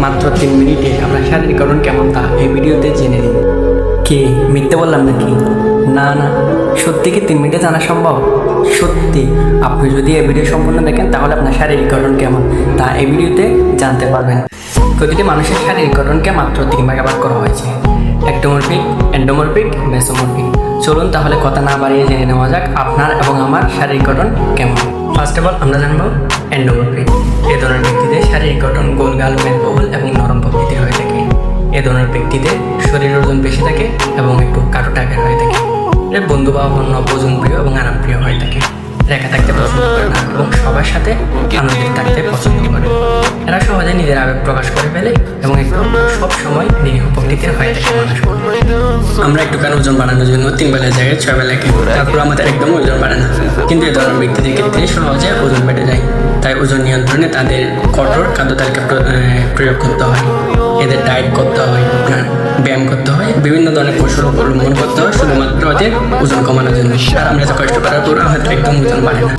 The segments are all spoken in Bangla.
মাত্র 3 মিনিটে আপনার শারীরিক গঠন কেমন তা এই ভিডিওতে জেনে নিন। কে মিথ্যে বললাম নাকি? না না, সত্যি কি 3 মিনিটে জানা সম্ভব? সত্যি, আপনি যদি এই ভিডিও সম্পূর্ণ দেখেন তাহলে আপনার শারীরিক গঠন কেমন তা এই ভিডিওতে জানতে পারবেন। প্রতিটি মানুষের শারীরিক গঠনকে মাত্র 3 ভাগে ভাগ করা হয়েছে: একটোমরফিক, এন্ডোমরফিক, মেসোমরফিক। চলুন তাহলে কথা না বাড়িয়ে জেনে নেওয়া যাক আপনার এবং আমার শারীরিক গঠন কেমন। ফার্স্ট অফ অল আমরা জানবো এন্ডোমরফিক। এ ধরনের ব্যক্তিদের শারীরিক গঠন গোলগাল, মেদবহুল এবং নরম প্রকৃতির হয়ে থাকে। এ ধরনের ব্যক্তিদের শরীরের ওজন বেশি থাকে এবং একটু কাটো টাকের হয়ে থাকে। এর বন্ধু বা অন্য ওজন প্রিয় এবং আরামপ্রিয় হয়ে থাকে। রেখা থাকতে পছন্দ করে না এবং সবার সাথে আনন্দিত থাকতে পছন্দ করে। এরা সহজে নিজের আবেগ প্রকাশ করে ফেলে এবং একটু সব সময় নিরীহ প্রকৃতির হয়ে থাকে মানুষগুলো। আমরা একটুখানি ওজন বাড়ানোর জন্য 3 বেলার জায়গায় 6 বেলা খাই, তারপর আমাদের একদম ওজন বাড়ে না। কিন্তু এ ধরনের ব্যক্তিদের ক্ষেত্রে সহজে ওজন বেড়ে যায়। তাই ওজন নিয়ন্ত্রণে তাদের কঠোর খাদ্য তালিকা প্রয়োগ করতে হয়। এদের ডায়েট করতে হয়, আপনার ব্যায়াম করতে হয়, বিভিন্ন ধরনের কৌশল অবলম্বন করতে হয় শুধুমাত্র ওদের ওজন কমানোর জন্য। আর আমরা যে কষ্ট করার পর হয়তো একদম ওজন বাড়ে না।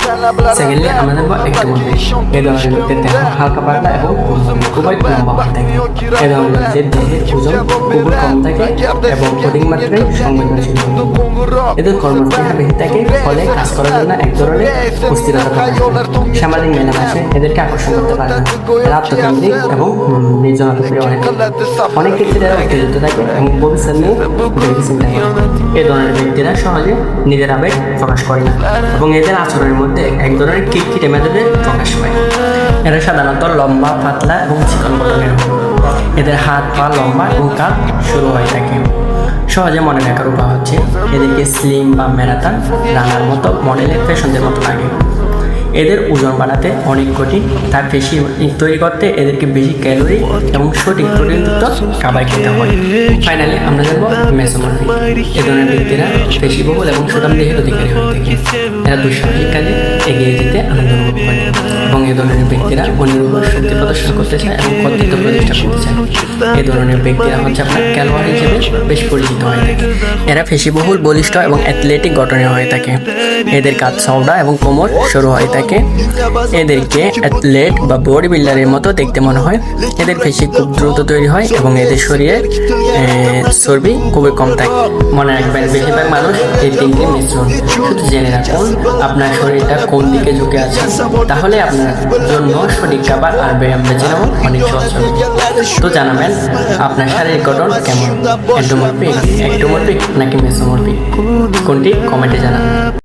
সেকেন্ডলি আমরা দেখবো একটোমরফিক। এ ধরনের লোকদের দেহ হালকা পাতলা এবং খুবই লম্বা হয়ে থাকে। এ ধরনের লোকদের দেহের ওজন খুবই কম থাকে এবং অধিক মাত্রায় সংবেদনশীল। এদের কর্মক্ষমতা বেশি থাকে, ফলে কাজ করার জন্য এক ধরনের অস্থিরতা প্রকাশ করে। সামাজিক মেলামেশা এদেরকে আকর্ষণ করতে পারে না। এরা আত্মকেন্দ্রিক এবং নির্জনতা প্রিয় হয়ে থাকে। অনেক ক্ষেত্রে এরা উত্তেজিত থাকে এবং ভবিষ্যৎ নিয়ে বেশি চিন্তা করে। এ ধরনের ব্যক্তিরা সহজে নিজের আবেগ প্রকাশ করে না এবং এদের আচরণের মধ্যে এক ধরনের খিটখিটে মেজাজের প্রকাশ পায়। এরা সাধারণত লম্বা, পাতলা এবং চিকন গঠনের হয়। এদের হাত পা লম্বা এবং কাঁধ সরু হয়ে থাকে। সহজে মনে রাখার উপায় হচ্ছে এদেরকে স্লিম বা ম্যারাথন রানার মতো মডেলের ফ্যাশনদের মতো লাগে। এদের ওজন বাড়াতে অনেক কঠিন, তার পেশি তৈরি করতে এদেরকে বেশি ক্যালোরি এবং সঠিক প্রোটিনযুক্ত খাবার খেতে হয়। ফাইনালি আমরা জানবো মেসোমরফিক। এ ধরনের ব্যক্তিরা পেশিবহুল এবং সুঠাম দেহের অধিকারী হয়ে থাকে। এরা দুঃসাহসিক কাজে এগিয়ে যেতে আনন্দ অনুভব করে এবং এ ধরনের ব্যক্তিরা অন্যের উপর শক্তি প্রদর্শন করতে চায় এবং কর্তৃত্ব প্রতিষ্ঠা করতে চায়। এ ধরনের ব্যক্তিরা হচ্ছে আপনার খেলোয়াড় হিসেবে বেশ পরিচিত হয়ে থাকে। এরা পেশিবহুল, বলিষ্ঠ এবং অ্যাথলেটিক গঠনের হয়ে থাকে। এদের কাঁধ চওড়া এবং কোমর সরু হয়ে থাকে। এদেরকে অ্যাথলেট বা বডি বিল্ডারের মতো দেখতে মনে হয়। এদের পেশি খুব দ্রুত তৈরি হয় এবং এদের শরীরে চর্বি খুবই কম থাকে। মনে রাখবেন, বেশিরভাগ মানুষ এই 3টি মিশ্রণ। শুধু জেনে রাখুন আপনার শরীরটা কোন দিকে ঝুঁকে আছে, তাহলে আপনার জন্য সঠিক খাবার আর ব্যায়াম বেছে নেওয়া অনেক সহজ হবে। তো জানাবেন আপনার শারীরিক গঠন কেমন, এন্ডোমরফিক, একটোমরফিক নাকি মেসোমরফিক, কোনটি কমেন্টে জানাবেন।